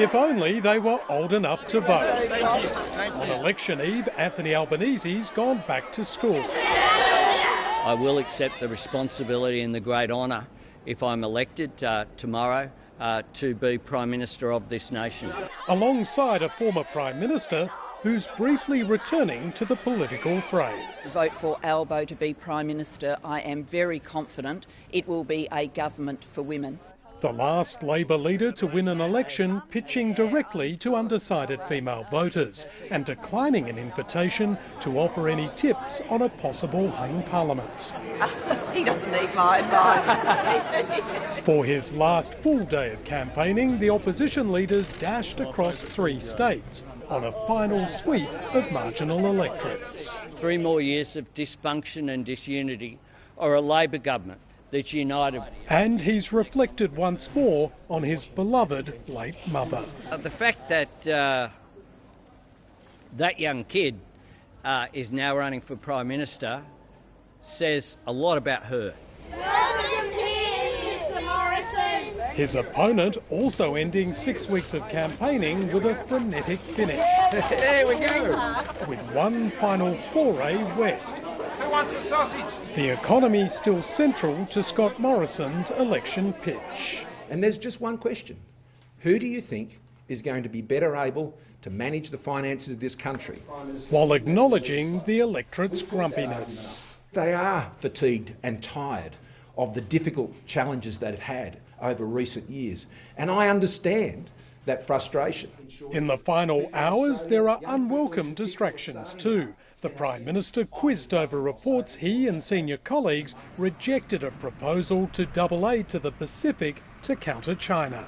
If only they were old enough to vote. On election eve, Anthony Albanese's gone back to school. I will accept the responsibility and the great honour, if I'm elected tomorrow, to be Prime Minister of this nation. Alongside a former Prime Minister who's briefly returning to the political fray. Vote for Albo to be Prime Minister. I am very confident it will be a government for women. The last Labor leader to win an election pitching directly to undecided female voters and declining an invitation to offer any tips on a possible hung parliament. He doesn't need my advice. For his last full day of campaigning, the opposition leaders dashed across 3 states on a final sweep of marginal electorates. 3 more years of dysfunction and disunity, or a Labor government that's united. And he's reflected once more on his beloved late mother. The fact that that young kid is now running for Prime Minister says a lot about her. Welcome here, Mr. Morrison. His opponent also ending 6 weeks of campaigning with a frenetic finish. There we go. With one final foray west. Who wants a sausage? The economy still central to Scott Morrison's election pitch. And there's just one question. Who do you think is going to be better able to manage the finances of this country? While acknowledging the electorate's grumpiness. They are fatigued and tired of the difficult challenges they've had over recent years. And I understand that frustration. In the final hours, there are unwelcome distractions too. The Prime Minister quizzed over reports he and senior colleagues rejected a proposal to double aid to the Pacific to counter China.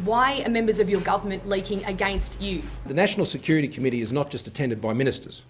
Why are members of your government leaking against you? The National Security Committee is not just attended by ministers,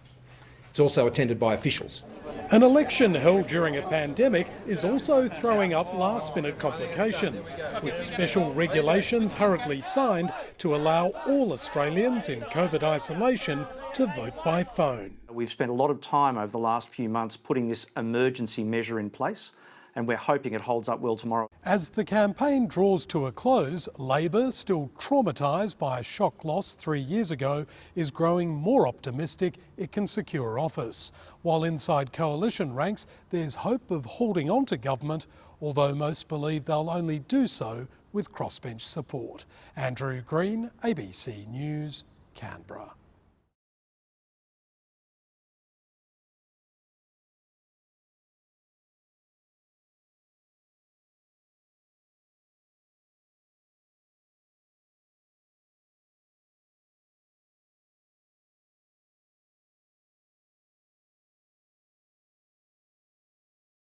it's also attended by officials. An election held during a pandemic is also throwing up last-minute complications, with special regulations hurriedly signed to allow all Australians in COVID isolation to vote by phone. We've spent a lot of time over the last few months putting this emergency measure in place, and we're hoping it holds up well tomorrow. As the campaign draws to a close, Labor, still traumatised by a shock loss 3 years ago, is growing more optimistic it can secure office. While inside coalition ranks, there's hope of holding on to government, although most believe they'll only do so with crossbench support. Andrew Green, ABC News, Canberra.